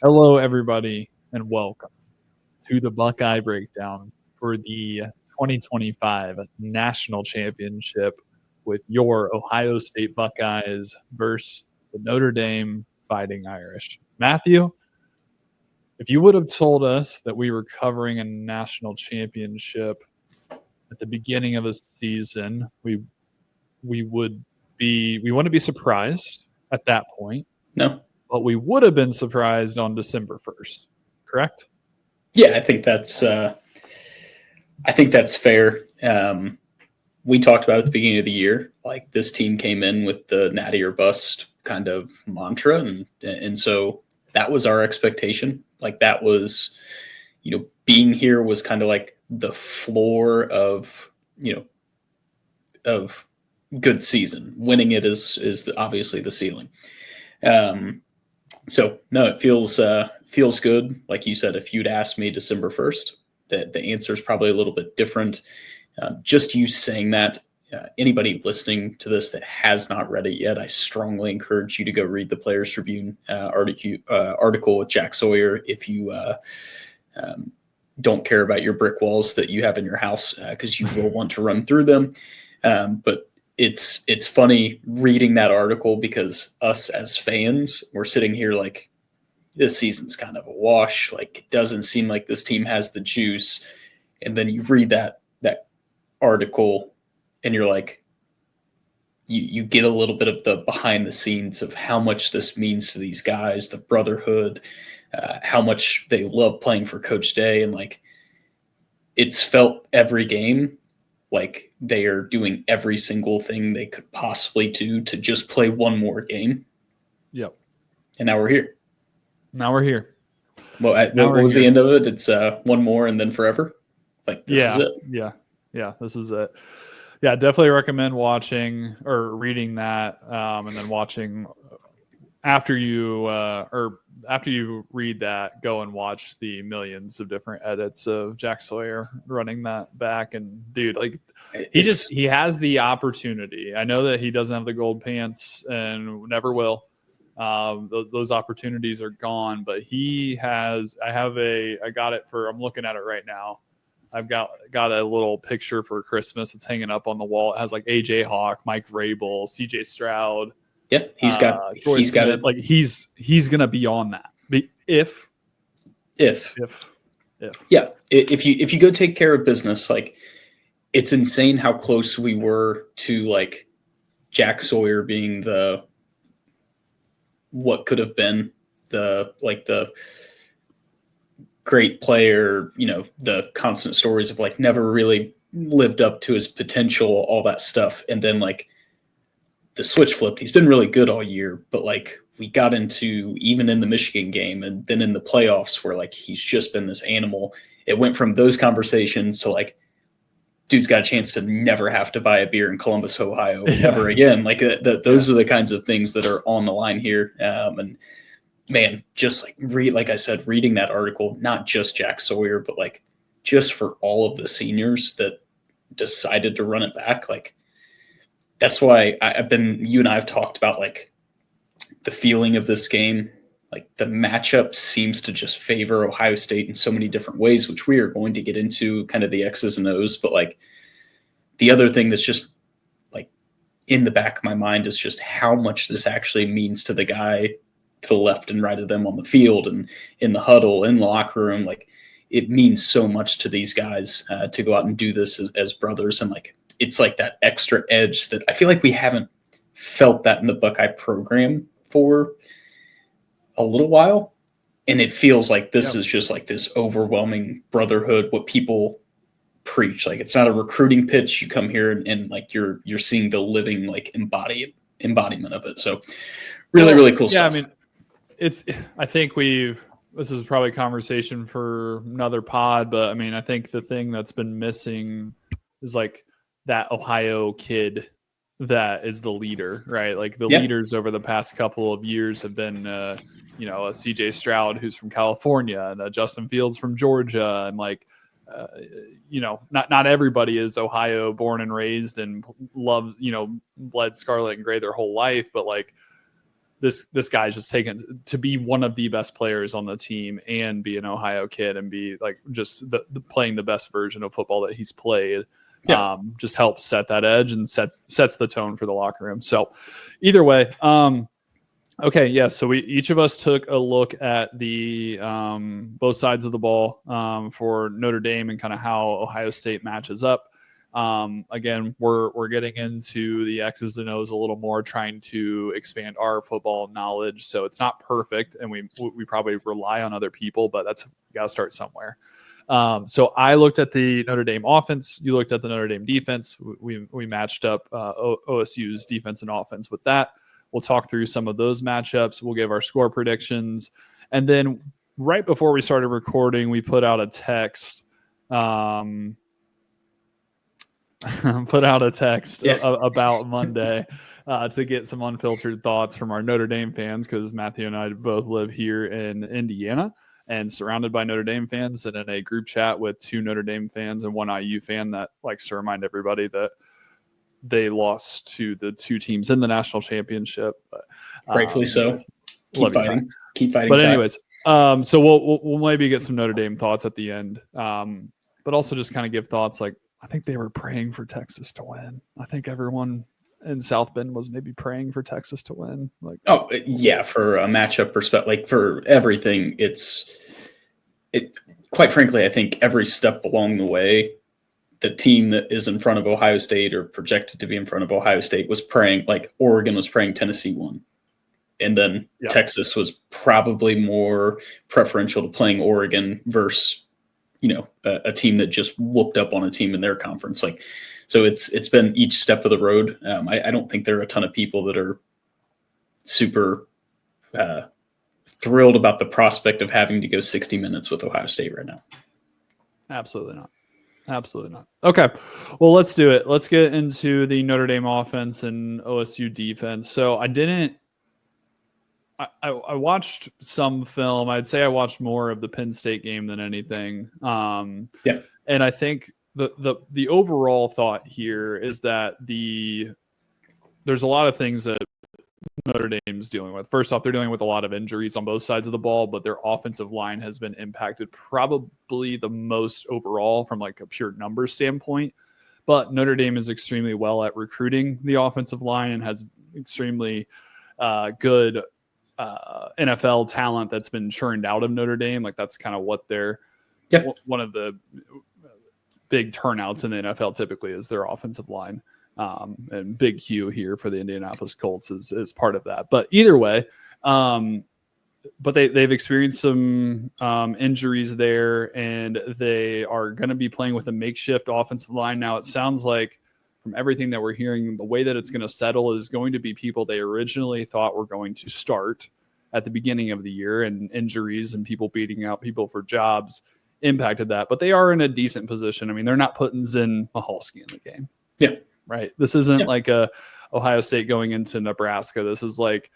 Hello, everybody, and welcome to the Buckeye Breakdown for the 2025 National Championship with your Ohio State Buckeyes versus the Notre Dame Fighting Irish. Matthew, if you would have told us that we were covering a national championship at the beginning of a season, we wouldn't be surprised at that point, No. but we would have been surprised on December 1st, correct? Yeah, I think that's fair. We talked about at the beginning of the year, like this team came in with the natty or bust kind of mantra, and so that was our expectation. Like that was, being here was kind of like the floor of of good season. Winning it is obviously the ceiling. So no, it feels good. Like you said, if you'd asked me December 1st, the answer is probably a little bit different. Just you saying that, anybody listening to this that has not read it yet, I strongly encourage you to go read the Players Tribune article with Jack Sawyer if you don't care about your brick walls that you have in your house, because you will want to run through them. But it's funny reading that article because us as fans, we're sitting here like this season's kind of a wash. Like it doesn't seem like this team has the juice. And then you read that article and you're like, you get a little bit of the behind the scenes of how much this means to these guys, the brotherhood, how much they love playing for Coach Day. And like, it's felt every game like they are doing every single thing they could possibly do to just play one more game. Yep. And now we're here. Well, what was the end of it? It's one more and then forever. Like this is it. Yeah. This is it. Yeah, definitely recommend watching or reading that, and then watching after you read that, go and watch the millions of different edits of Jack Sawyer running that back. And dude, like he has the opportunity. I know that he doesn't have the gold pants and never will. Those opportunities are gone, but he has. I'm looking at it right now. I've got a little picture for Christmas. It's hanging up on the wall. It has like AJ Hawk, Mike Vrabel, CJ Stroud. Yeah, he's got it. Like he's gonna be on that. If yeah, if you go take care of business, like it's insane how close we were to like Jack Sawyer being what could have been the great player, the constant stories of like never really lived up to his potential, all that stuff. And then like the switch flipped. He's been really good all year, but like we got into even in the Michigan game and then in the playoffs where like he's just been this animal. It went from those conversations to like, dude's got a chance to never have to buy a beer in Columbus, Ohio, ever again. Like those are the kinds of things that are on the line here. And man, just like I said, reading that article, not just Jack Sawyer, but like just for all of the seniors that decided to run it back. Like that's why you and I have talked about like the feeling of this game. Like the matchup seems to just favor Ohio State in so many different ways, which we are going to get into kind of the X's and O's. But like the other thing that's just like in the back of my mind is just how much this actually means to the guy to the left and right of them on the field and in the huddle, in the locker room. Like it means so much to these guys to go out and do this as brothers. And like, it's like that extra edge that I feel like we haven't felt that in the Buckeye program for a little while. And it feels like this is just like this overwhelming brotherhood, what people preach. Like it's not a recruiting pitch. You come here and like you're seeing the living like embodiment of it. So really cool stuff. Yeah, I mean, I think this is probably a conversation for another pod, but I mean, I think the thing that's been missing is like that Ohio kid that is the leader, right? Like the leaders over the past couple of years have been, a CJ Stroud who's from California and a Justin Fields from Georgia. And like, not everybody is Ohio born and raised and loves, bled scarlet and gray their whole life. But like this guy's just taken to be one of the best players on the team and be an Ohio kid and be like just the playing the best version of football that he's played. Yeah. Just helps set that edge and sets the tone for the locker room. So either way, okay, yeah. So we each of us took a look at the both sides of the ball for Notre Dame and kind of how Ohio State matches up. Again, we're getting into the X's and O's a little more, trying to expand our football knowledge. So it's not perfect, and we probably rely on other people, but that's got to start somewhere. So I looked at the Notre Dame offense. You looked at the Notre Dame defense. We matched up OSU's defense and offense with that. We'll talk through some of those matchups. We'll give our score predictions. And then right before we started recording, we put out a text. About Monday to get some unfiltered thoughts from our Notre Dame fans, because Matthew and I both live here in Indiana and surrounded by Notre Dame fans, and in a group chat with 2 Notre Dame fans and 1 IU fan that likes to remind everybody that they lost to the 2 teams in the national championship. But, rightfully so. Keep fighting. But anyways, so we'll maybe get some Notre Dame thoughts at the end, but also just kind of give thoughts. Like, I think they were praying for Texas to win. I think everyone in South Bend was maybe praying for Texas to win. Like, oh yeah, for a matchup perspective, like for everything, quite frankly, I think every step along the way, the team that is in front of Ohio State or projected to be in front of Ohio State was praying, like Oregon was praying Tennessee won. And then Texas was probably more preferential to playing Oregon versus, a team that just whooped up on a team in their conference. Like, so it's been each step of the road. I don't think there are a ton of people that are super thrilled about the prospect of having to go 60 minutes with Ohio State right now. Absolutely not. Absolutely not. Okay. Well, let's do it. Let's get into the Notre Dame offense and OSU defense. So I watched some film. I'd say I watched more of the Penn State game than anything. And I think the overall thought here is that there's a lot of things that Notre Dame's dealing with. First off, they're dealing with a lot of injuries on both sides of the ball, but their offensive line has been impacted probably the most overall from like a pure number standpoint. But Notre Dame is extremely well at recruiting the offensive line and has extremely good NFL talent that's been churned out of Notre Dame. Like, that's kind of what they're one of the big turnouts in the NFL typically is their offensive line. And Big Q here for the Indianapolis Colts is part of that. But either way, but they've experienced some injuries there, and they are going to be playing with a makeshift offensive line. Now, it sounds like from everything that we're hearing, the way that it's going to settle is going to be people they originally thought were going to start at the beginning of the year, and injuries and people beating out people for jobs impacted that. But they are in a decent position. I mean, they're not putting Zen Mahalski in the game. Yeah. Right. This isn't like a Ohio State going into Nebraska. This is like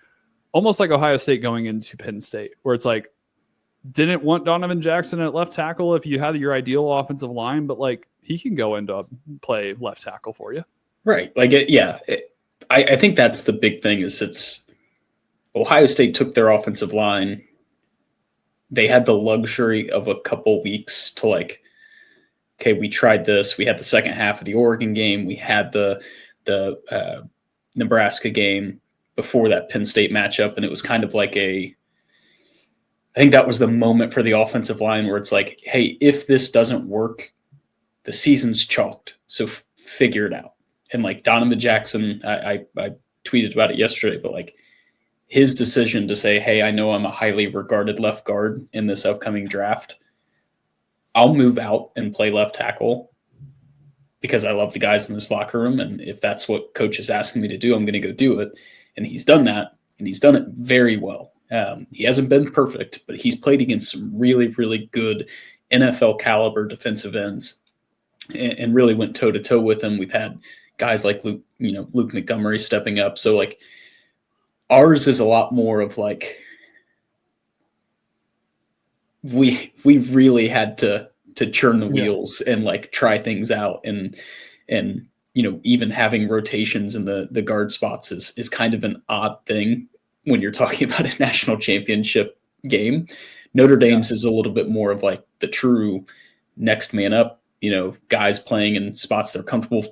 almost like Ohio State going into Penn State, where it's like, didn't want Donovan Jackson at left tackle if you had your ideal offensive line, but like he can go into play left tackle for you. Right. Like, I think that's the big thing is it's Ohio State took their offensive line. They had the luxury of a couple weeks to like, okay, we tried this. We had the second half of the Oregon game. We had the Nebraska game before that Penn State matchup. And it was kind of like I think that was the moment for the offensive line where it's like, hey, if this doesn't work, the season's chalked. So figure it out. And like Donovan Jackson, I tweeted about it yesterday, but like his decision to say, hey, I know I'm a highly regarded left guard in this upcoming draft. I'll move out and play left tackle because I love the guys in this locker room. And if that's what coach is asking me to do, I'm going to go do it. And he's done that, and he's done it very well. He hasn't been perfect, but he's played against some really, really good NFL caliber defensive ends and really went toe to toe with them. We've had guys like Luke Montgomery stepping up. So like ours is a lot more of like, we really had to churn the wheels and like try things out and even having rotations in the guard spots is kind of an odd thing when you're talking about a national championship game. Notre Dame's is a little bit more of like the true next man up, guys playing in spots they're comfortable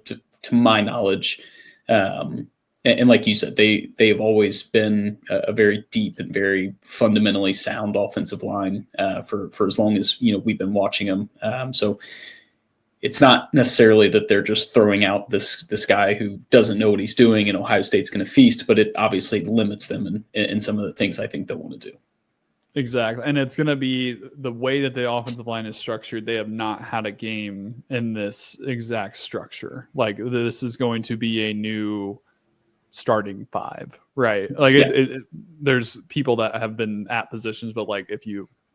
to my knowledge. And like you said, they have always been a very deep and very fundamentally sound offensive line for as long as we've been watching them. So it's not necessarily that they're just throwing out this guy who doesn't know what he's doing and Ohio State's going to feast, but it obviously limits them in some of the things I think they'll want to do. Exactly. And it's going to be the way that the offensive line is structured. They have not had a game in this exact structure. Like this is going to be a new starting five, right? Like there's people that have been at positions, but like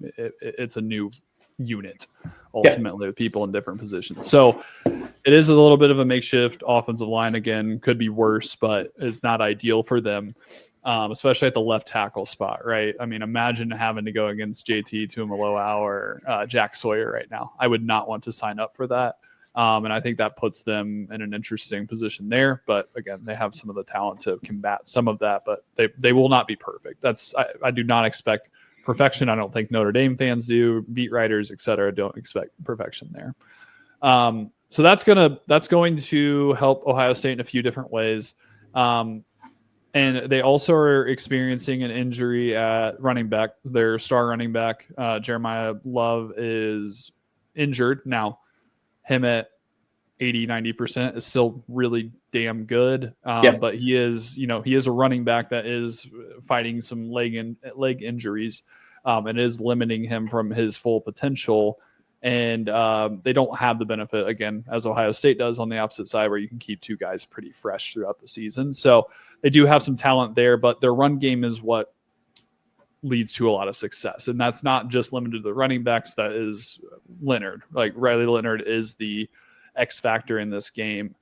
it's a new unit ultimately with people in different positions. So it is a little bit of a makeshift offensive line. Again, could be worse, but it's not ideal for them. Especially at the left tackle spot, right? I mean, imagine having to go against JT Tuimoloau or Jack Sawyer right now. I would not want to sign up for that. And I think that puts them in an interesting position there. But again, they have some of the talent to combat some of that, but they will not be perfect. I do not expect perfection. I don't think Notre Dame fans do, beat writers, et cetera, don't expect perfection there. So that's going to help Ohio State in a few different ways. And they also are experiencing an injury at running back. Their star running back, Jeremiah Love, is injured. Now, him at 80-90% is still really damn good. But he is a running back that is fighting some leg injuries and is limiting him from his full potential. And they don't have the benefit, again, as Ohio State does on the opposite side, where you can keep two guys pretty fresh throughout the season. So they do have some talent there, but their run game is what leads to a lot of success. And that's not just limited to the running backs. That is Leonard. Like Riley Leonard is the X factor in this game.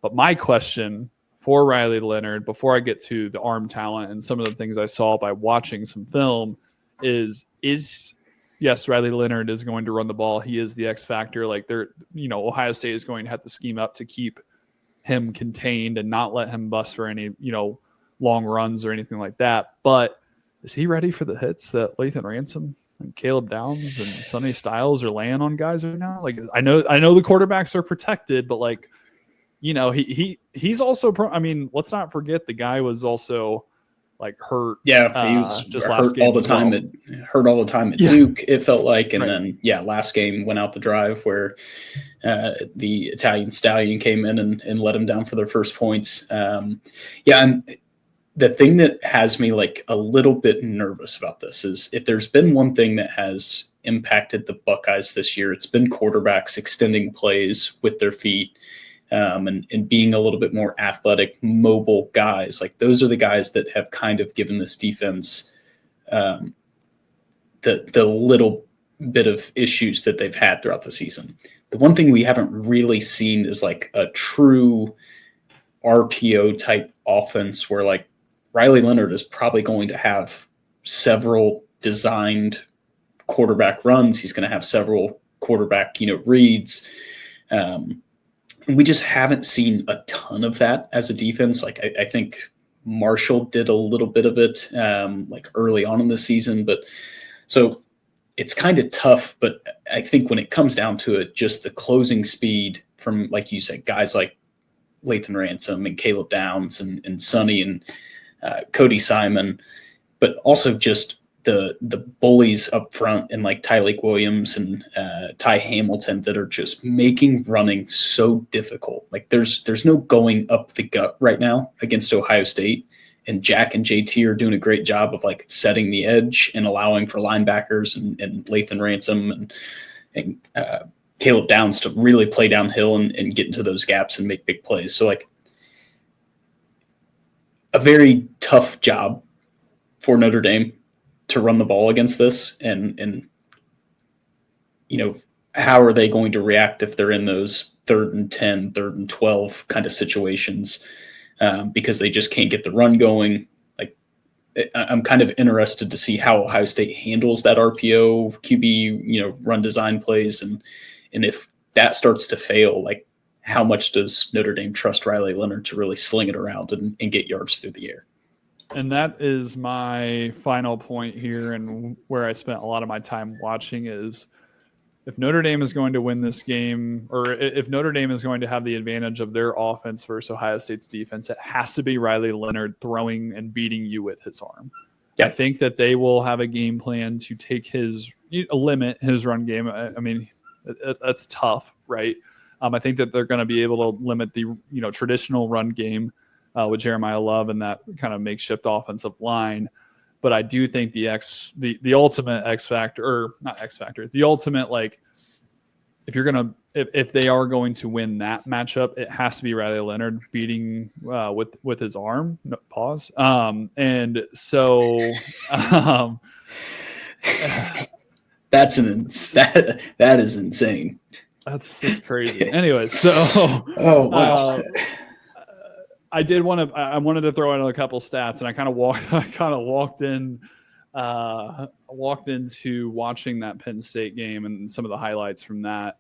But my question for Riley Leonard, before I get to the arm talent and some of the things I saw by watching some film, is yes, Riley Leonard is going to run the ball. He is the X factor. Like Ohio State is going to have to scheme up to keep him contained and not let him bust for any, long runs or anything like that. But is he ready for the hits that Lathan Ransom and Caleb Downs and Sonny Styles are laying on guys right now? Like, I know the quarterbacks are protected, but like, he's also let's not forget the guy was also like hurt. Yeah, he was just hurt last game all the time. Hurt all the time at Duke. It felt like, and then last game went out the drive where the Italian Stallion came in and let him down for their first points. And the thing that has me like a little bit nervous about this is if there's been one thing that has impacted the Buckeyes this year, it's been quarterbacks extending plays with their feet. And being a little bit more athletic, mobile guys. Like those are the guys that have kind of given this defense the little bit of issues that they've had throughout the season. The one thing we haven't really seen is like a true RPO type offense where like Riley Leonard is probably going to have several designed quarterback runs. He's going to have several quarterback, reads. We just haven't seen a ton of that as a defense. Like I think Marshall did a little bit of it like early on in the season, but so it's kind of tough. But I think when it comes down to it, just the closing speed from, like you said, guys like Lathan Ransom and Caleb Downs and Sonny and Cody Simon, but also just the bullies up front and like Tyleik Williams and Ty Hamilton that are just making running so difficult. Like there's no going up the gut right now against Ohio State, and Jack and JT are doing a great job of like setting the edge and allowing for linebackers and Lathan Ransom and Caleb Downs to really play downhill and get into those gaps and make big plays. So like a very tough job for Notre Dame to run the ball against this, and how are they going to react if they're in those 3rd and 10, 3rd and 12 kind of situations because they just can't get the run going. Like I'm kind of interested to see how Ohio State handles that RPO QB, run design plays, and if that starts to fail, like how much does Notre Dame trust Riley Leonard to really sling it around and get yards through the air? And that is my final point here, and where I spent a lot of my time watching is if Notre Dame is going to win this game, or if Notre Dame is going to have the advantage of their offense versus Ohio State's defense, it has to be Riley Leonard throwing and beating you with his arm. Yeah. I think that they will have a game plan to take limit his run game. I mean, that's tough, right? I think that they're going to be able to limit the traditional run game with Jeremiah Love and that kind of makeshift offensive line. But I do think the ultimate X factor, or not X factor, the ultimate, like, if they are going to win that matchup, it has to be Riley Leonard beating with his arm. No, pause. And so that is insane. That's crazy. Anyway, so oh wow. I wanted to throw in a couple stats, and I kind of walked into watching that Penn State game, and some of the highlights from that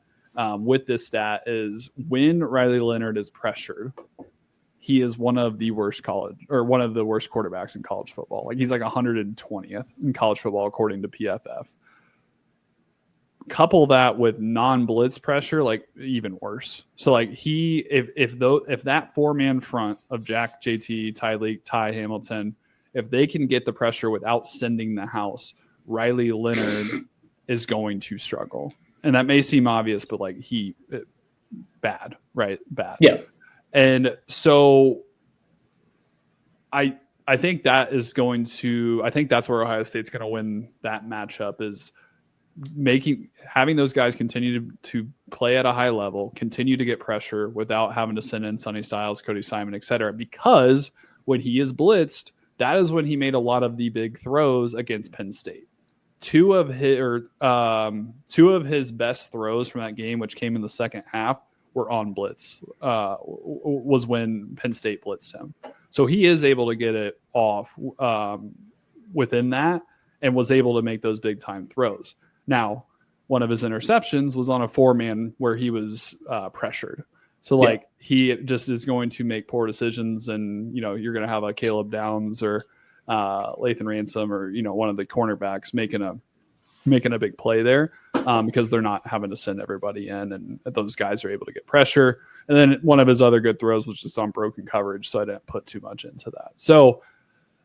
with this stat is when Riley Leonard is pressured, he is one of the worst quarterbacks in college football. Like, he's like 120th in college football according to PFF. Couple that with non-blitz pressure, like, even worse. So, like, if that 4-man front of Jack, JT, Ty Leak, Ty Hamilton, if they can get the pressure without sending the house, Riley Leonard is going to struggle. And that may seem obvious, but like, bad, right? Bad. Yeah. And so I think that is I think that's where Ohio State's going to win that matchup, is having those guys continue to play at a high level, continue to get pressure without having to send in Sonny Styles, Cody Simon, et cetera. Because when he is blitzed, that is when he made a lot of the big throws against Penn State. Two of his best throws from that game, which came in the second half, were on blitz. Was when Penn State blitzed him. So he is able to get it off within that, and was able to make those big time throws. Now, one of his interceptions was on a 4-man where he was pressured. So, like, he just is going to make poor decisions, and, you're going to have a Caleb Downs or Lathan Ransom or, one of the cornerbacks making a big play there because they're not having to send everybody in, and those guys are able to get pressure. And then one of his other good throws was just on broken coverage, so I didn't put too much into that. So,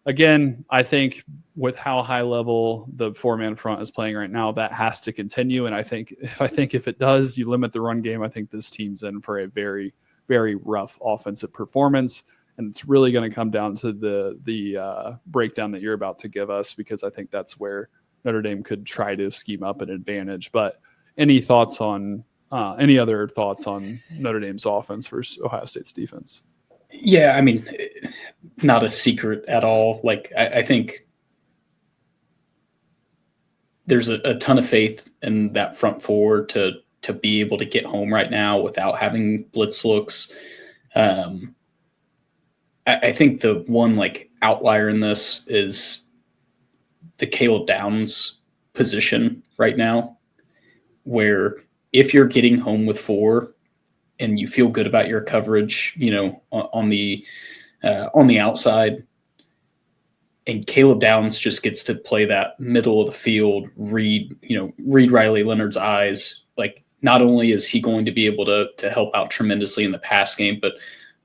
again, I think with how high level the 4-man front is playing right now, that has to continue. And I think if it does, you limit the run game, I think this team's in for a very, very rough offensive performance. And it's really going to come down to the breakdown that you're about to give us, because I think that's where Notre Dame could try to scheme up an advantage. But any other thoughts on Notre Dame's offense versus Ohio State's defense? Yeah, I mean, not a secret at all. Like, I think there's a ton of faith in that front four to be able to get home right now without having blitz looks. I think the one, like, outlier in this is the Caleb Downs position right now, where if you're getting home with 4 and you feel good about your coverage, on the outside, and Caleb Downs just gets to play that middle of the field, read Riley Leonard's eyes. Like, not only is he going to be able to help out tremendously in the pass game, but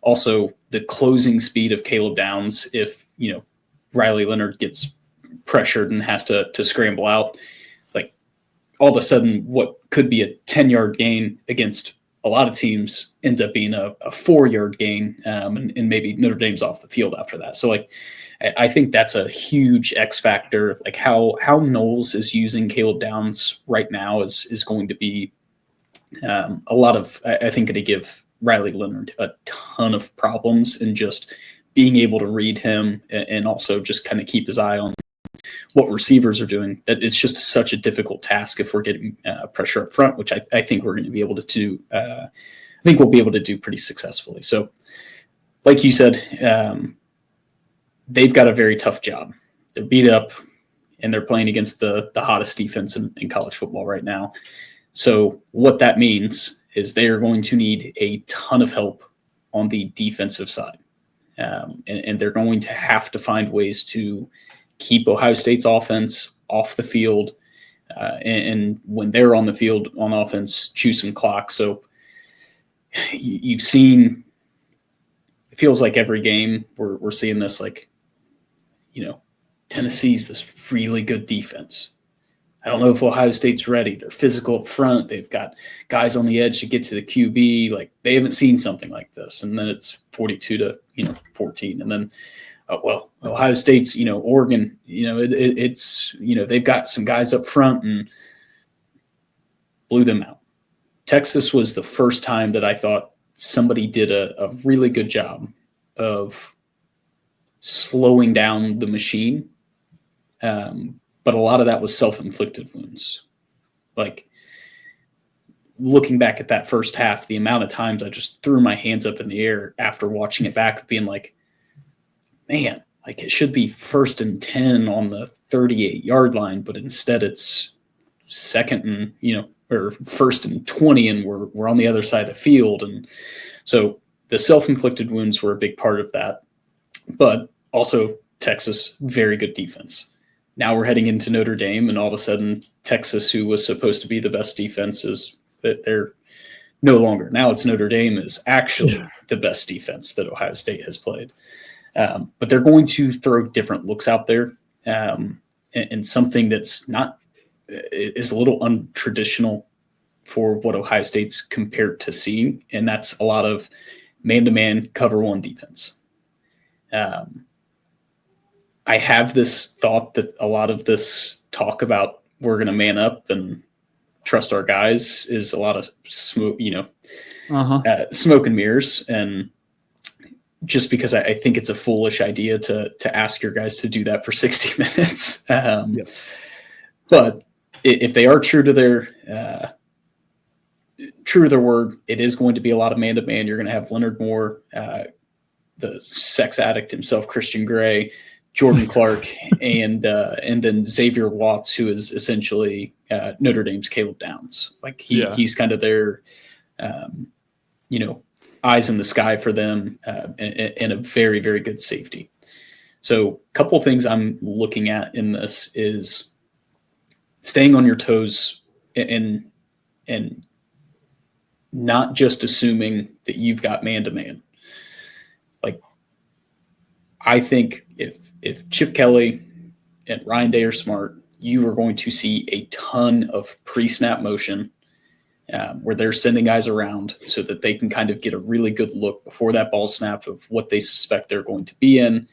also the closing speed of Caleb Downs. If, Riley Leonard gets pressured and has to scramble out, like, all of a sudden what could be a 10-yard gain against a lot of teams ends up being a 4-yard gain, and maybe Notre Dame's off the field after that. So, like, I think that's a huge X factor. Like, how Knowles is using Caleb Downs right now is going to be a lot of, I think, going to give Riley Leonard a ton of problems in just being able to read him, and also just kind of keep his eye on what receivers are doing. That it's just such a difficult task if we're getting pressure up front, which I think we're going to be able to do. I think we'll be able to do pretty successfully. So, like you said, they've got a very tough job. They're beat up, and they're playing against the hottest defense in college football right now. So what that means is they are going to need a ton of help on the defensive side. and they're going to have to find ways to keep Ohio State's offense off the field, and when they're on the field on offense, chew some clock. So you've seen, it feels like every game we're seeing this, like, Tennessee's this really good defense. I don't know if Ohio State's ready. They're physical up front. They've got guys on the edge to get to the QB. Like, they haven't seen something like this. And then it's 42-14. And then, Ohio State's, Oregon, it's, they've got some guys up front and blew them out. Texas was the first time that I thought somebody did a really good job of slowing down the machine. But a lot of that was self-inflicted wounds. Like, looking back at that first half, the amount of times I just threw my hands up in the air after watching it back, being like, man, like, it should be 1st and 10 on the 38-yard line, but instead it's 2nd and, or 1st and 20, and we're on the other side of the field. And so the self-inflicted wounds were a big part of that. But also Texas, very good defense. Now we're heading into Notre Dame, and all of a sudden Texas, who was supposed to be the best defense, is that they're no longer. Now it's Notre Dame is actually the best defense that Ohio State has played. But they're going to throw different looks out there, and something that's not is a little untraditional for what Ohio State's compared to seeing, and that's a lot of man-to-man cover one defense. I have this thought that a lot of this talk about we're going to man up and trust our guys is a lot of smoke, smoke and mirrors. And just because I think it's a foolish idea to ask your guys to do that for 60 minutes. Yes. But if they are true to their word, it is going to be a lot of man-to-man. You're going to have Leonard Moore, the sex addict himself, Christian Gray, Jordan Clark, and then Xavier Watts, who is essentially Notre Dame's Caleb Downs. Like, he's kind of their, eyes in the sky for them, and a very, very good safety. So a couple of things I'm looking at in this is staying on your toes and not just assuming that you've got man-to-man. Like, I think if Chip Kelly and Ryan Day are smart, you are going to see a ton of pre-snap motion where they're sending guys around so that they can kind of get a really good look before that ball snapped of what they suspect they're going to be in.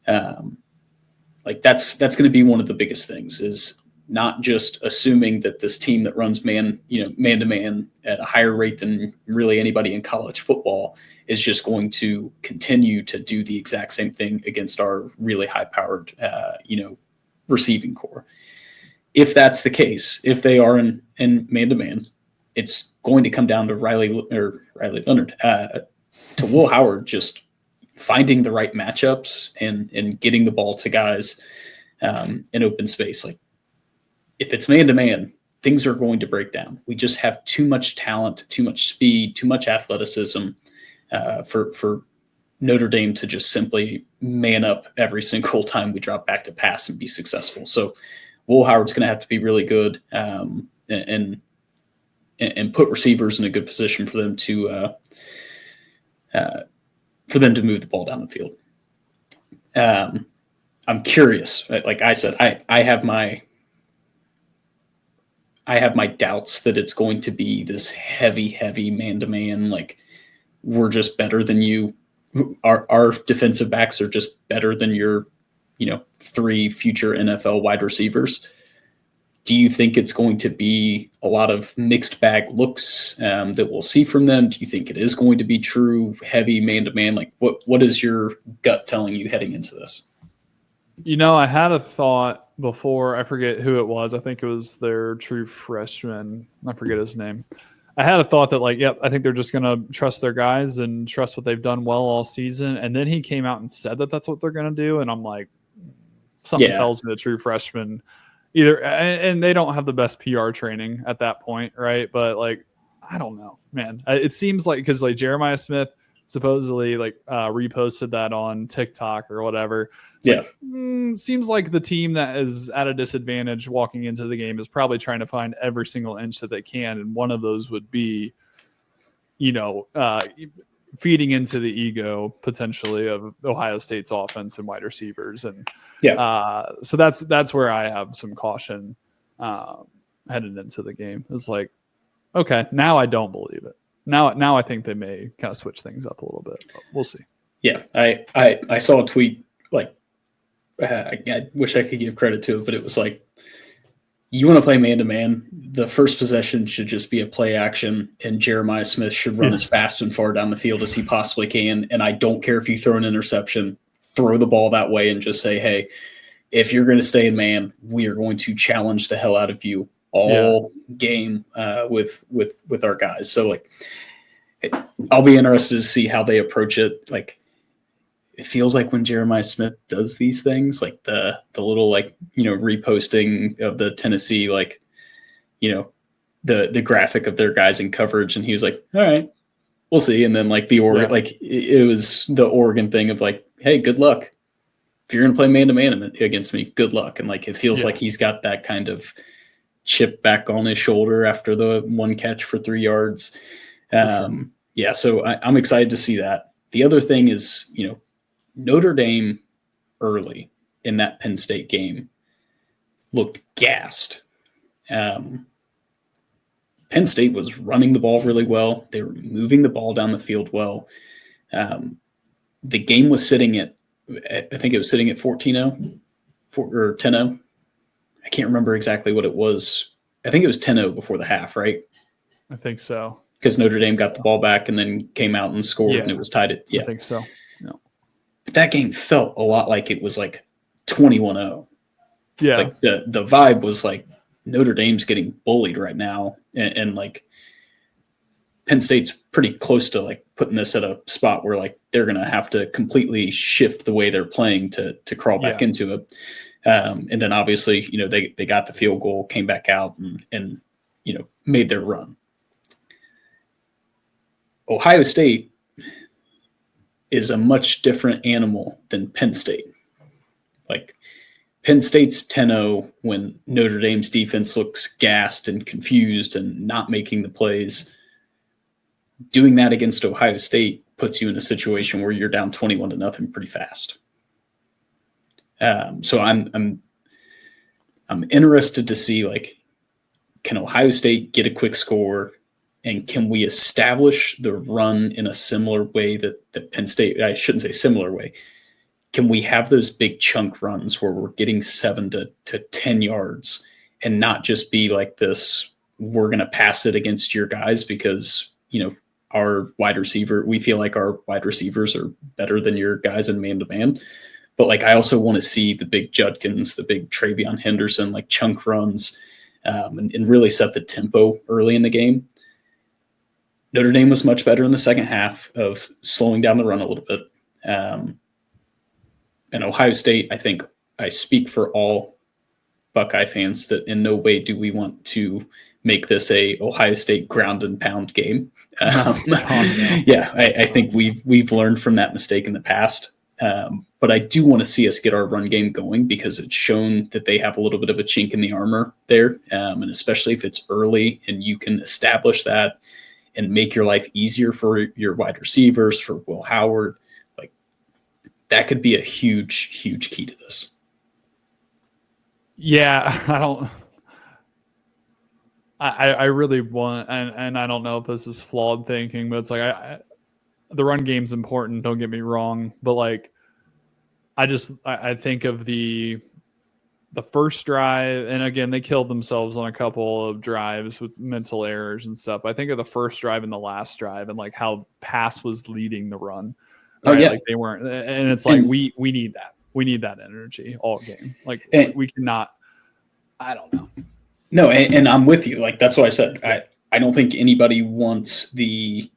Like, that's going to be one of the biggest things, is not just assuming that this team that runs man-to-man at a higher rate than really anybody in college football is just going to continue to do the exact same thing against our really high-powered, receiving core. If that's the case, if they are in man-to-man, it's going to come down to Riley Leonard, to Will Howard just finding the right matchups and getting the ball to guys in open space. Like, if it's man-to-man, things are going to break down. We just have too much talent, too much speed, too much athleticism for Notre Dame to just simply man up every single time we drop back to pass and be successful. So Will Howard's going to have to be really good and put receivers in a good position for them to move the ball down the field. I'm curious. Like I said, I have my doubts that it's going to be this heavy man-to-man. Like, we're just better than you. Our defensive backs are just better than your, 3 future NFL wide receivers. Do you think it's going to be a lot of mixed bag looks that we'll see from them? Do you think it is going to be true heavy man-to-man? Like, what is your gut telling you heading into this? I had a thought before. I forget who it was. I think it was their true freshman. I forget his name. I had a thought that, I think they're just going to trust their guys and trust what they've done well all season. And then he came out and said that that's what they're going to do. And I'm like, something tells me the true freshman either. And they don't have the best PR training at that point, right? But, I don't know, man. It seems like, because Jeremiah Smith supposedly like reposted that on TikTok or whatever. Yeah. Seems like the team that is at a disadvantage walking into the game is probably trying to find every single inch that they can, and one of those would be, feeding into the ego potentially of Ohio State's offense and wide receivers, and so that's where I have some caution headed into the game. It's like, okay, now I don't believe it. Now I think they may kind of switch things up a little bit. But we'll see. Yeah, I saw a tweet like I wish I could give credit to it, but it was like, you want to play man-to-man, the first possession should just be a play action, and Jeremiah Smith should run as fast and far down the field as he possibly can. And I don't care if you throw an interception, throw the ball that way and just say, hey, if you're going to stay in man, we are going to challenge the hell out of you all game with our guys. So, like, I'll be interested to see how they approach it. Like, it feels like when Jeremiah Smith does these things, like the little, like, reposting of the Tennessee, like, the graphic of their guys in coverage. And he was like, all right, we'll see. And then like the Oregon, like it was the Oregon thing of like, hey, good luck. If you're going to play man-to-man against me, good luck. And like, it feels like he's got that kind of chip back on his shoulder after the one catch for 3 yards. Yeah. So I'm excited to see that. The other thing is, Notre Dame early in that Penn State game looked gassed. Penn State was running the ball really well. They were moving the ball down the field well. The game was sitting at, I think it was sitting at 14-0 or 10-0. I can't remember exactly what it was. I think it was 10-0 before the half, right? I think so. Because Notre Dame got the ball back and then came out and scored, and it was tied at, I think so. No. But that game felt a lot like it was like 21-0. Yeah. Like the vibe was like Notre Dame's getting bullied right now. And like Penn State's pretty close to like putting this at a spot where like they're going to have to completely shift the way they're playing to crawl back into it. And then obviously, they got the field goal, came back out and made their run. Ohio State is a much different animal than Penn State. Like Penn State's 10-0 when Notre Dame's defense looks gassed and confused and not making the plays. Doing that against Ohio State puts you in a situation where you're down 21-0 pretty fast. So I'm interested to see, like, can Ohio State get a quick score, and can we establish the run in a similar way that Penn State, I shouldn't say similar way. Can we have those big chunk runs where we're getting 7 to 10 yards and not just be like this, we're going to pass it against your guys because, our wide receiver, we feel like our wide receivers are better than your guys in man-to-man. But like, I also want to see the big Judkins, the big Travion Henderson, like chunk runs and really set the tempo early in the game. Notre Dame was much better in the second half of slowing down the run a little bit. And Ohio State, I think I speak for all Buckeye fans that in no way do we want to make this a Ohio State ground and pound game. Yeah, I think we've learned from that mistake in the past. But I do want to see us get our run game going because it's shown that they have a little bit of a chink in the armor there. And especially if it's early and you can establish that and make your life easier for your wide receivers, for Will Howard, like that could be a huge, huge key to this. Yeah, I really want, and I don't know if this is flawed thinking, but it's like the run game's important. Don't get me wrong, but like I think of the first drive, and again they killed themselves on a couple of drives with mental errors and stuff. I think of the first drive and the last drive, and like how pass was leading the run. Right? Oh yeah, like they weren't, and it's like we need that. We need that energy all game. Like we cannot. I don't know. No, and I'm with you. Like that's what I said. I don't think anybody wants the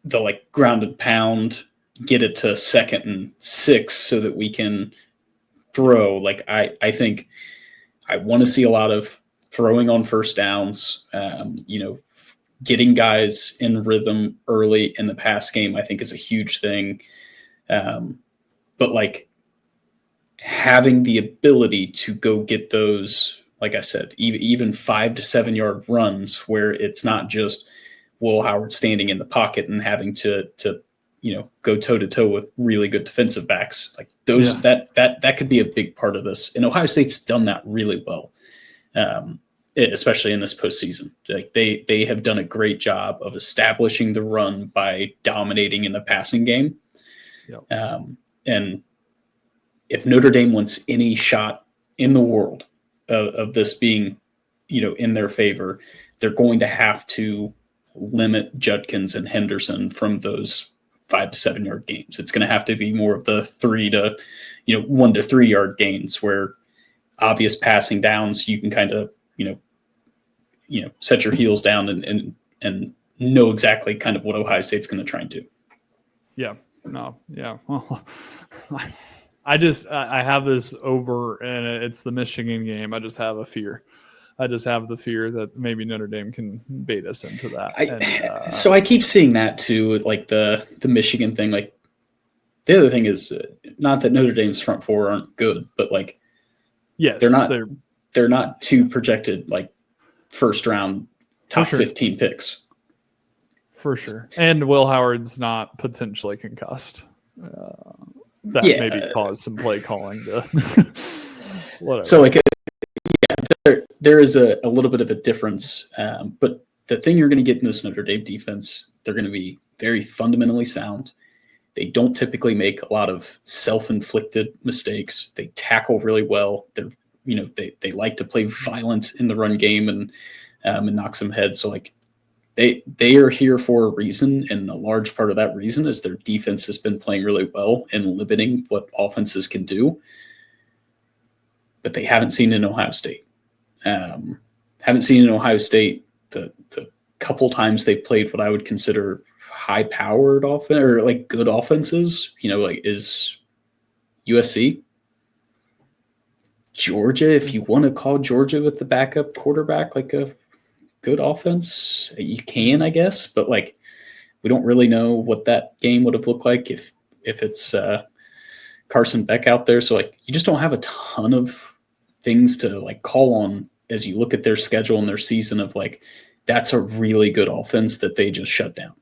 like ground and pound, get it to 2nd and 6 so that we can throw. Like I think I want to see a lot of throwing on first downs. getting guys in rhythm early in the pass game, I think, is a huge thing. But like having the ability to go get those, like I said, even 5 to 7 yard runs where it's not just Will Howard standing in the pocket and having to go toe to toe with really good defensive backs. Like those, that could be a big part of this. And Ohio State's done that really well, especially in this postseason. Like they have done a great job of establishing the run by dominating in the passing game. Yep. And if Notre Dame wants any shot in the world of this being, in their favor, they're going to have to limit Judkins and Henderson from those 5 to 7 yard games. It's going to have to be more of the 1 to 3 yard gains where obvious passing downs, you can kind of, set your heels down and know exactly kind of what Ohio State's going to try and do. Yeah. No. Yeah. Well, I have this over, and it's the Michigan game. I just have a fear. I just have the fear that maybe Notre Dame can bait us into that. So I keep seeing that too, like the Michigan thing. Like the other thing is not that Notre Dame's front four aren't good, but like, yes, they're not too projected like first round top 15 picks. For sure. And Will Howard's not potentially concussed. That maybe caused some play calling to whatever. So like, there is a little bit of a difference. But the thing you're going to get in this Notre Dame defense, they're going to be very fundamentally sound. They don't typically make a lot of self-inflicted mistakes. They tackle really well. They like to play violent in the run game and knock some heads. So like they are here for a reason, and a large part of that reason is their defense has been playing really well and limiting what offenses can do. But they haven't seen in Ohio State. Haven't seen in Ohio State the couple times they played what I would consider high-powered offense or like good offenses. Like is USC, Georgia. If you want to call Georgia with the backup quarterback like a good offense, you can, I guess. But like, we don't really know what that game would have looked like if it's Carson Beck out there. So like, you just don't have a ton of things to like call on as you look at their schedule and their season of like, that's a really good offense that they just shut down.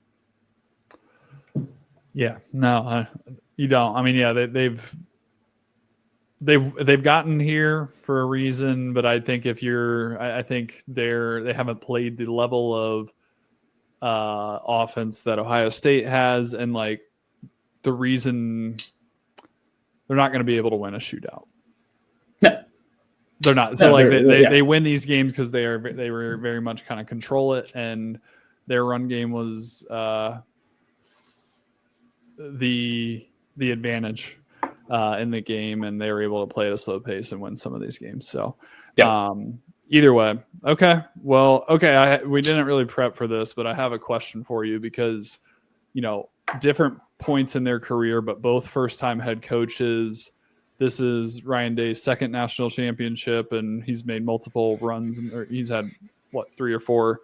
Yeah, no, you don't. I mean, yeah, they've gotten here for a reason, but I think I think they haven't played the level of offense that Ohio State has, and like the reason they're not going to be able to win a shootout. No. They're not. So like they win these games because they were very much kind of control it, and their run game was the advantage in the game, and they were able to play at a slow pace and win some of these games. So either way, okay. Well, okay. We didn't really prep for this, but I have a question for you because different points in their career, but both first-time head coaches. This is Ryan Day's second national championship, and he's made multiple runs. He's had, 3 or 4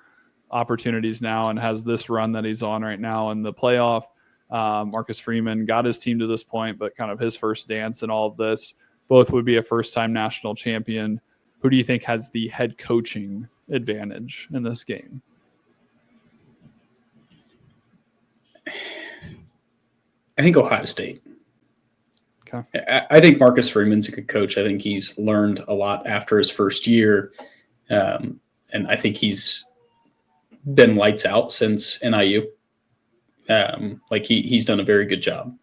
opportunities now and has this run that he's on right now in the playoff. Marcus Freeman got his team to this point, but kind of his first dance in all of this. Both would be a first-time national champion. Who do you think has the head coaching advantage in this game? I think Ohio State. Okay. I think Marcus Freeman's a good coach. I think he's learned a lot after his first year. And I think he's been lights out since NIU. He's done a very good job.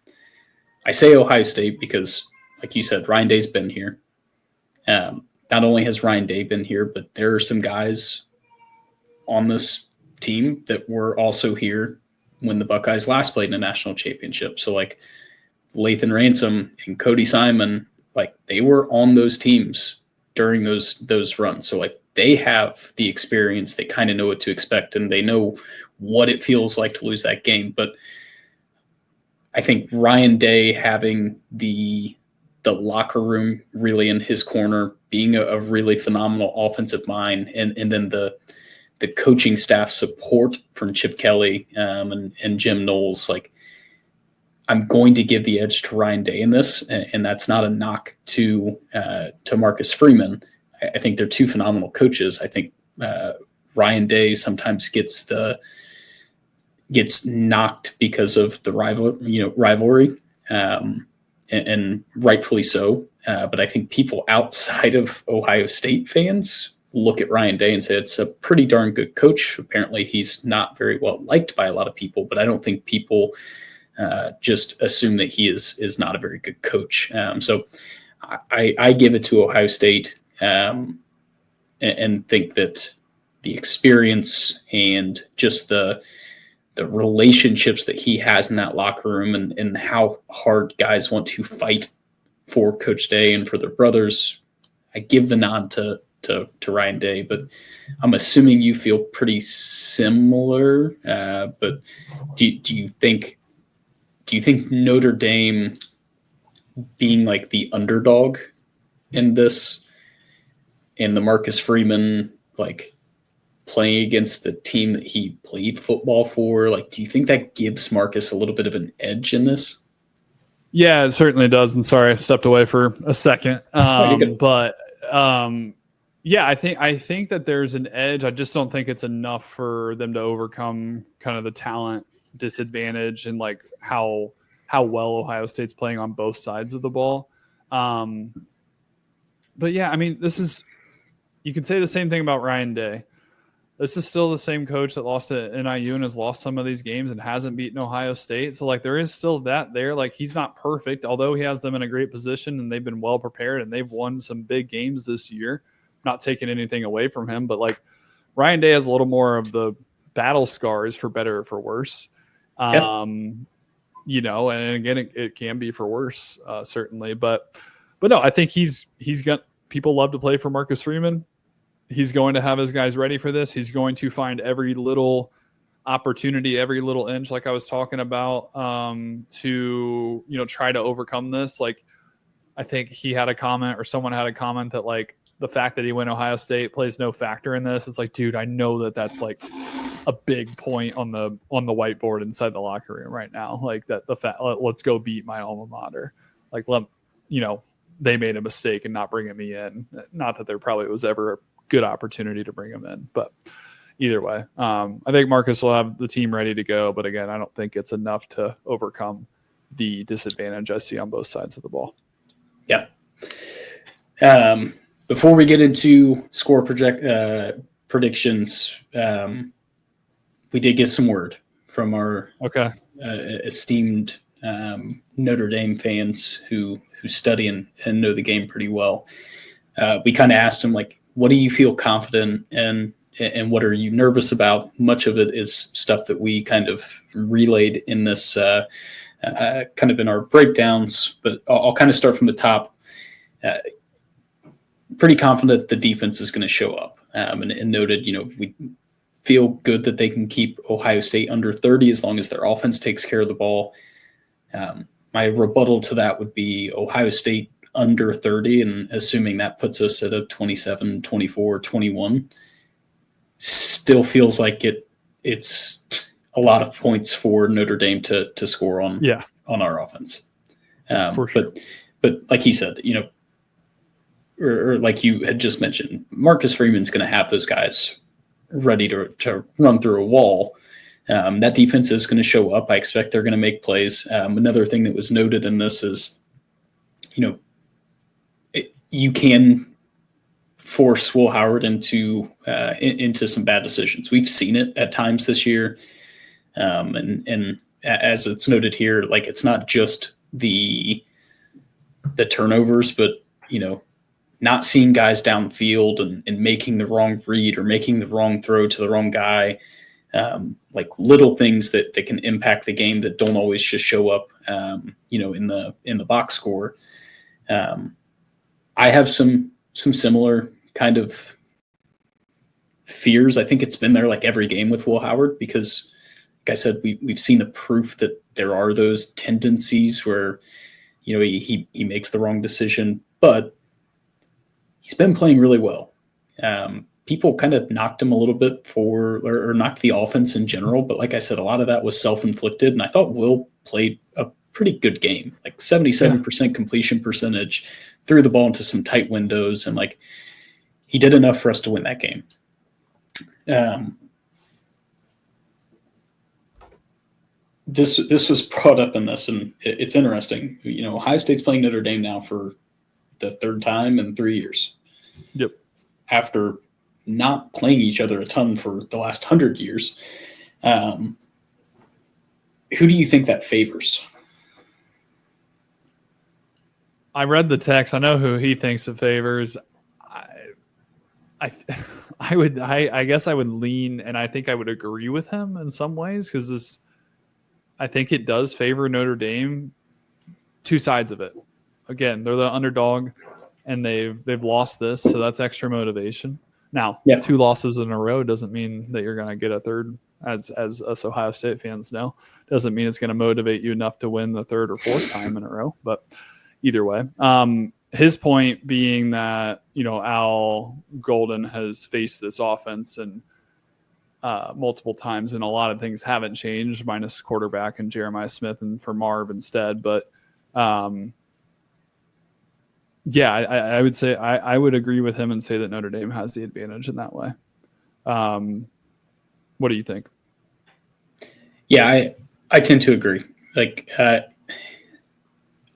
I say Ohio State because, like you said, Ryan Day's been here. Not only has Ryan Day been here, but there are some guys on this team that were also here when the Buckeyes last played in a national championship. So like Lathan Ransom and Cody Simon, like they were on those teams during those runs. So like they have the experience, they kind of know what to expect, and they know what it feels like to lose that game. But I think Ryan Day having the locker room really in his corner, being a really phenomenal offensive mind, and then the the coaching staff support from Chip Kelly and Jim Knowles, like, I'm going to give the edge to Ryan Day in this, and that's not a knock to Marcus Freeman. I think they're two phenomenal coaches. I think Ryan Day sometimes gets knocked because of the rivalry, and rightfully so. But I think people outside of Ohio State fans look at Ryan Day and say it's a pretty darn good coach. Apparently, he's not very well liked by a lot of people, but I don't think people just assume that he is not a very good coach. So I give it to Ohio State, and think that the experience and just the relationships that he has in that locker room, and how hard guys want to fight for Coach Day and for their brothers, I give the nod to Ryan Day, but I'm assuming you feel pretty similar. But do you think Notre Dame being like the underdog in this, and the Marcus Freeman like playing against the team that he played football for, like, do you think that gives Marcus a little bit of an edge in this? Yeah, it certainly does. And sorry, I stepped away for a second. But yeah, I think that there's an edge. I just don't think it's enough for them to overcome kind of the talent disadvantage and like how well Ohio State's playing on both sides of the ball. But yeah, I mean, you can say the same thing about Ryan Day. This is still the same coach that lost to NIU and has lost some of these games and hasn't beaten Ohio State. So like there is still that there. Like he's not perfect, although he has them in a great position and they've been well prepared and they've won some big games this year. Not taking anything away from him, but like Ryan Day has a little more of the battle scars, for better or for worse. And again, it can be for worse, certainly. But no, I think he's got people love to play for Marcus Freeman. He's going to have his guys ready for this. He's going to find every little opportunity, every little inch, like I was talking about, to try to overcome this. Like I think he had a comment, or someone had a comment, that like the fact that he went Ohio State plays no factor in this. It's like, dude, I know that's like a big point on the whiteboard inside the locker room right now. Like that the fact, let's go beat my alma mater. Like they made a mistake in not bringing me in. Not that there probably was ever a good opportunity to bring him in, but either way, I think Marcus will have the team ready to go. But again, I don't think it's enough to overcome the disadvantage I see on both sides of the ball. Yeah. Before we get into score predictions, we did get some word from our esteemed Notre Dame fans who study and know the game pretty well. We kind of asked them, like, what do you feel confident in, and what are you nervous about? Much of it is stuff that we kind of relayed in this kind of in our breakdowns, but I'll kind of start from the top. Pretty confident the defense is going to show up, and noted, we feel good that they can keep Ohio State under 30 as long as their offense takes care of the ball. My rebuttal to that would be Ohio State under 30, and assuming that puts us at a 27, 24, 21, still feels like it's a lot of points for Notre Dame to score on our offense. For sure. But like he said, or like you had just mentioned, Marcus Freeman's going to have those guys ready to run through a wall. That defense is going to show up. I expect they're going to make plays. Another thing that was noted in this is, you can force Will Howard into some bad decisions. We've seen it at times this year. And as it's noted here, like, it's not just the turnovers, but, not seeing guys downfield and making the wrong read or making the wrong throw to the wrong guy. Like little things that can impact the game that don't always just show up, in the box score. I have some similar kind of fears. I think it's been there like every game with Will Howard, because like I said, we've seen the proof that there are those tendencies where, he makes the wrong decision, but he's been playing really well. people kind of knocked him a little bit or knocked the offense in general. But like I said, a lot of that was self-inflicted. And I thought Will played a pretty good game, like 77% completion percentage, threw the ball into some tight windows, and like he did enough for us to win that game. This was brought up in this, and it's interesting. You know, Ohio State's playing Notre Dame now for the third time in 3 years. Yep. After not playing each other a ton for the last 100 years. Who do you think that favors? I read the text. I know who he thinks it favors. I guess I would lean, and I think I would agree with him in some ways, because I think it does favor Notre Dame. Two sides of it. Again, they're the underdog, and they've lost this, so that's extra motivation. Now, 2 losses in a row doesn't mean that you're going to get a third, as us Ohio State fans know. Doesn't mean it's going to motivate you enough to win the third or fourth time in a row. But either way, his point being that, you know, Al Golden has faced this offense and multiple times, and a lot of things haven't changed, minus quarterback and Jeremiah Smith and for Marv instead. But yeah, I would say I would agree with him and say that Notre Dame has the advantage in that way. What do you think? Yeah, I tend to agree. Like,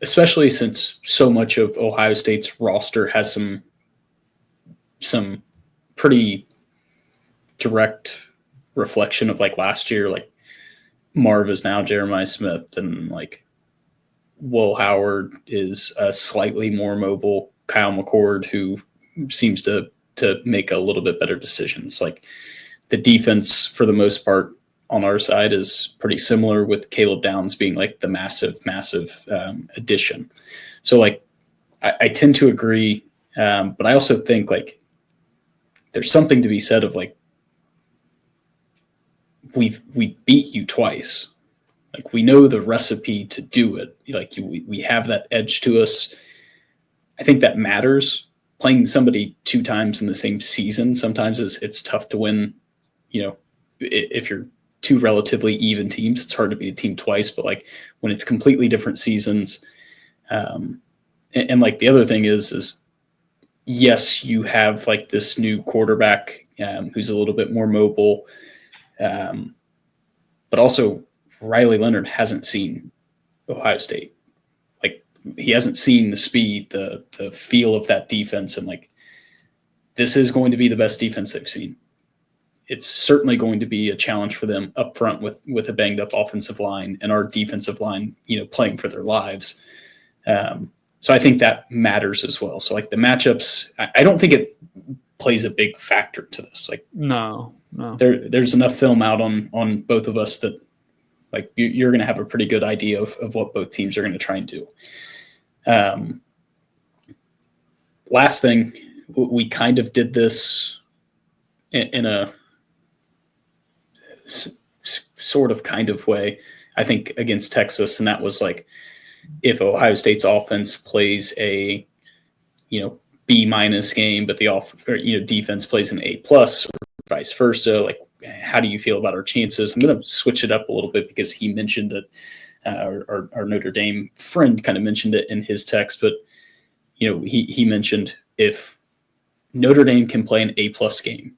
especially since so much of Ohio State's roster has some pretty direct reflection of like last year. Like Marv is now Jeremiah Smith, and like Will Howard is a slightly more mobile Kyle McCord who seems to make a little bit better decisions. Like the defense for the most part on our side is pretty similar, with Caleb Downs being like the massive addition. So like I tend to agree. But I also think like there's something to be said of like, we beat you twice. Like we know the recipe to do it. Like we have that edge to us. I think that matters. Playing somebody 2 times in the same season sometimes it's tough to win. You know, if you're 2 relatively even teams, it's hard to beat a team twice. But like when it's completely different seasons, and like the other thing is yes, you have like this new quarterback who's a little bit more mobile, but also Riley Leonard hasn't seen Ohio State. Like he hasn't seen the speed, the feel of that defense. And like, this is going to be the best defense they've seen. It's certainly going to be a challenge for them up front with a banged up offensive line and our defensive line, you know, playing for their lives. So I think that matters as well. So like the matchups, I don't think it plays a big factor to this. Like no, there's enough film out on both of us that like you're going to have a pretty good idea of what both teams are going to try and do. Last thing, we kind of did this in a sort of kind of way, I think, against Texas. And that was like, if Ohio State's offense plays a, you know, B- game, but the defense plays an A+, or vice versa, like, how do you feel about our chances? I'm going to switch it up a little bit because he mentioned it. Our Notre Dame friend kind of mentioned it in his text, but you know, he mentioned if Notre Dame can play an A+ game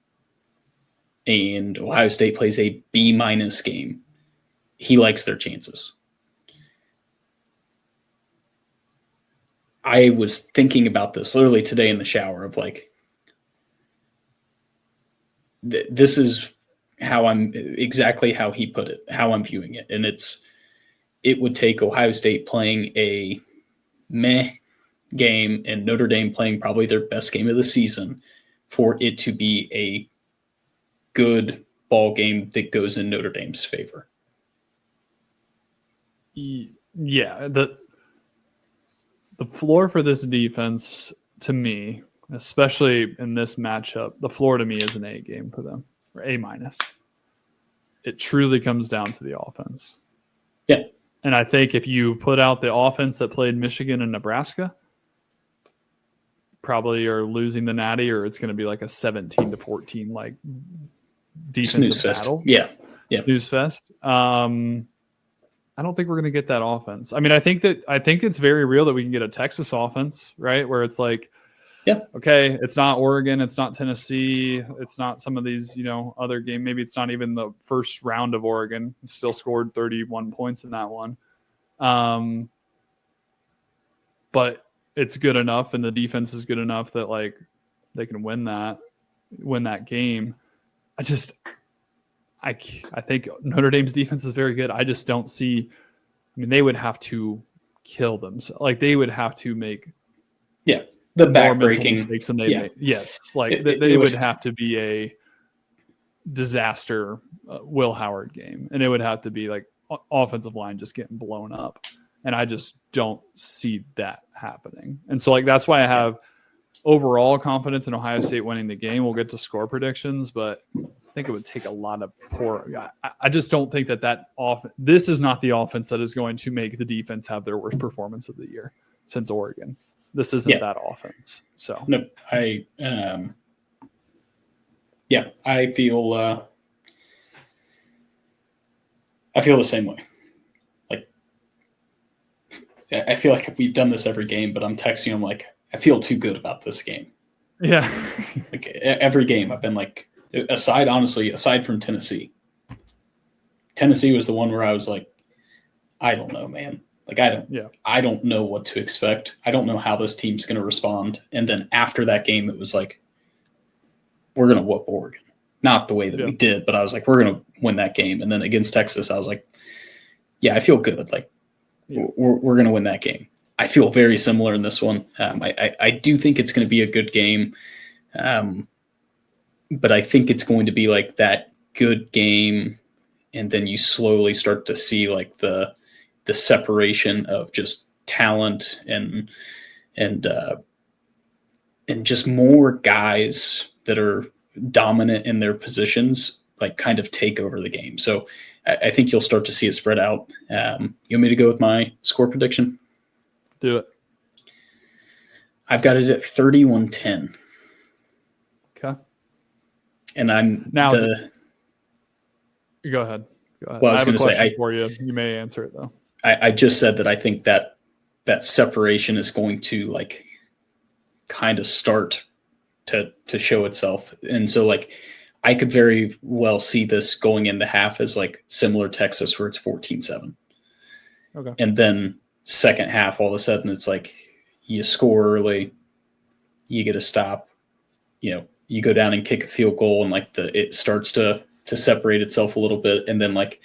and Ohio State plays a B- game, he likes their chances. I was thinking about this literally today in the shower of like, this is exactly how he put it, how I'm viewing it. And it would take Ohio State playing a meh game and Notre Dame playing probably their best game of the season for it to be a good ball game that goes in Notre Dame's favor. Yeah, the floor for this defense, to me, especially in this matchup, the floor to me is an A game for them, or A-. It truly comes down to the offense. Yeah. And I think if you put out the offense that played Michigan and Nebraska, probably are losing the Natty, or it's going to be like a 17-14 like defensive Snooze fest. battle. Yeah. Snooze fest. I don't think we're going to get that offense. I mean, I think it's very real that we can get a Texas offense, right? Where it's like, okay, it's not Oregon, it's not Tennessee, it's not some of these, other game. Maybe it's not even the first round of Oregon. Still scored 31 points in that one. But it's good enough, and the defense is good enough that like they can win that game. I think Notre Dame's defense is very good. I just don't see. I mean, they would have to kill them. So, like they would have to make the back-breaking mistakes than they made. Yes, like they would have to be a disaster Will Howard game, and it would have to be like offensive line just getting blown up, and I just don't see that happening. And so like that's why I have overall confidence in Ohio State winning the game. We'll get to score predictions, but I think it would take a lot of poor. I just don't think that this is not the offense that is going to make the defense have their worst performance of the year since Oregon. This isn't that offense. So no, I feel the same way. Like I feel like we've done this every game, but I'm texting him like I feel too good about this game. Yeah, like every game I've been like. Aside from Tennessee was the one where I was like, I don't know, man. Like, I don't know what to expect. I don't know how this team's going to respond. And then after that game, it was like, we're going to whoop Oregon. Not the way that we did, but I was like, we're going to win that game. And then against Texas, I was like, yeah, I feel good. Like, we're going to win that game. I feel very similar in this one. I do think it's going to be a good game. But I think it's going to be like that good game, and then you slowly start to see like the separation of just talent and just more guys that are dominant in their positions, like kind of take over the game. So I think you'll start to see it spread out. You want me to go with my score prediction? Do it. I've got it at 31-10. Okay. And I'm now. Go ahead. Well, I was going to say for you. You may answer it though. I just said that I think that separation is going to like kind of start to show itself, and so like I could very well see this going into half as like similar Texas where it's 14-7. Okay. And then second half, all of a sudden it's like you score early, you get a stop, you go down and kick a field goal, and like it starts to separate itself a little bit. And then like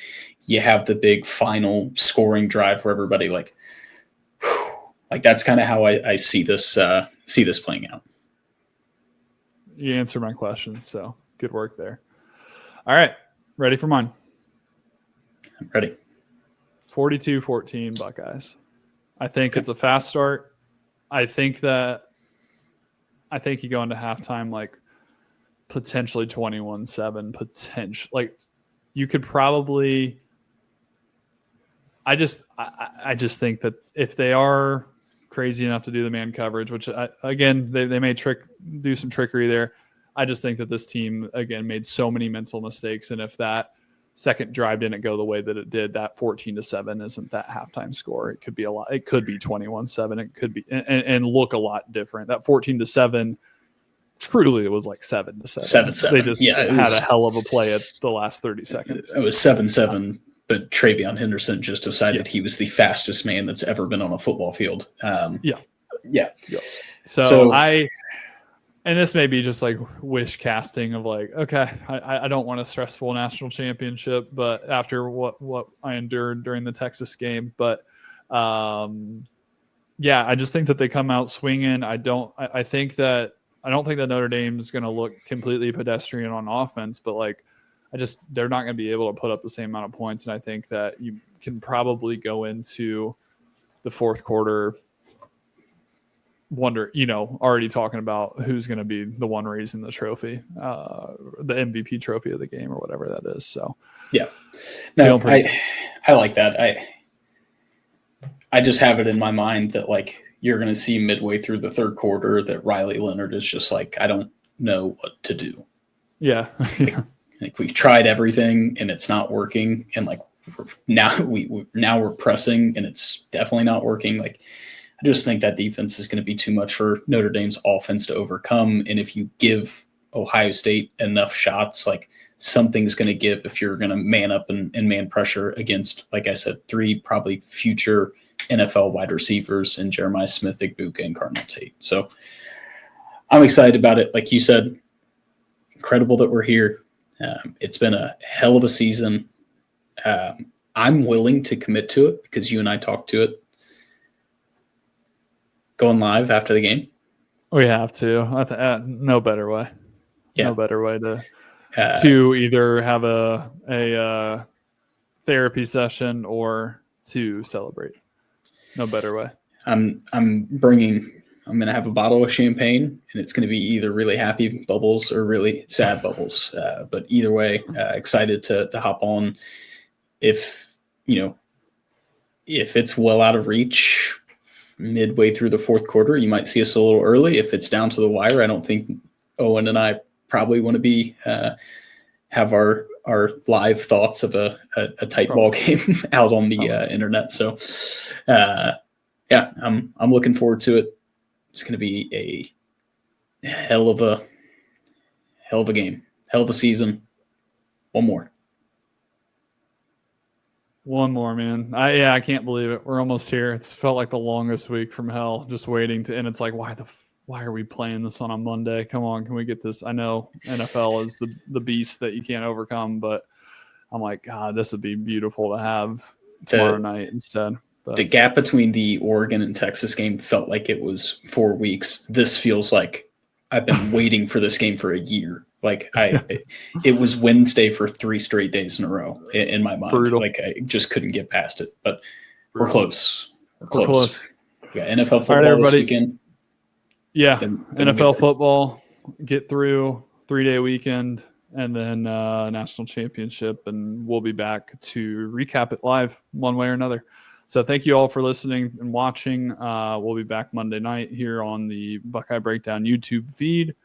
you have the big final scoring drive where everybody like that's kind of how I see this playing out. You answered my question. So good work there. All right. Ready for mine? I'm ready. 42-14 Buckeyes. I think it's a fast start. I think you go into halftime like potentially 21-7, potential. Like you could probably. I just think that if they are crazy enough to do the man coverage, which again they may do some trickery there. I just think that this team again made so many mental mistakes, and if that second drive didn't go the way that it did, that 14-7 isn't that halftime score. It could be a lot. It could be 21-7. It could be and look a lot different. That 14-7. Truly, it was like 7-7. 7-7. They just had a hell of a play at the last 30 seconds. It was 7-7, but Travion Henderson just decided he was the fastest man that's ever been on a football field. Yeah. So and this may be just like wish casting of like, okay, I don't want a stressful national championship, but after what I endured during the Texas game, but I just think that they come out swinging. I don't think that Notre Dame is going to look completely pedestrian on offense, but like, they're not going to be able to put up the same amount of points. And I think that you can probably go into the fourth quarter already talking about who's going to be the one raising the trophy, the MVP trophy of the game or whatever that is. So, yeah, no, I like that. I just have it in my mind that like, you're going to see midway through the third quarter that Riley Leonard is just like, I don't know what to do. Yeah. Like we've tried everything and it's not working. And like now we're pressing and it's definitely not working. Like, I just think that defense is going to be too much for Notre Dame's offense to overcome. And if you give Ohio State enough shots, like something's going to give if you're going to man up and man pressure against, like I said, 3 probably future NFL wide receivers in Jeremiah Smith, Igbuka, and Cardinal Tate. So I'm excited about it. Like you said, incredible that we're here. It's been a hell of a season. I'm willing to commit to it because you and I talked to it. Going live after the game? We have to. No better way. Yeah. No better way to either have a therapy session or to celebrate. No better way. I'm going to have a bottle of champagne, and it's going to be either really happy bubbles or really sad bubbles. But either way, excited to hop on. If it's well out of reach midway through the fourth quarter, you might see us a little early. If it's down to the wire, I don't think Owen and I probably want to be have our live thoughts of a tight ball game out on the internet. So I'm looking forward to it. It's going to be a hell of a game, hell of a season. One more, man. I can't believe it. We're almost here. It's felt like the longest week from hell, just waiting to. And it's like, why are we playing this on a Monday? Come on, can we get this? I know NFL is the beast that you can't overcome, but I'm like, God, this would be beautiful to have tomorrow night instead. But the gap between the Oregon and Texas game felt like it was 4 weeks. This feels like I've been waiting for this game for a year. Like it was Wednesday for 3 straight days in a row in my mind. Brutal. Like I just couldn't get past it, but we're close. We're close. We got NFL football this weekend. Yeah. NFL football, get through 3-day weekend and then national championship. And we'll be back to recap it live one way or another. So thank you all for listening and watching. We'll be back Monday night here on the Buckeye Breakdown YouTube feed.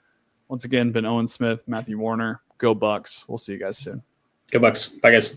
Once again, been Owen Smith, Matthew Warner. Go Bucks. We'll see you guys soon. Go Bucks. Bye, guys.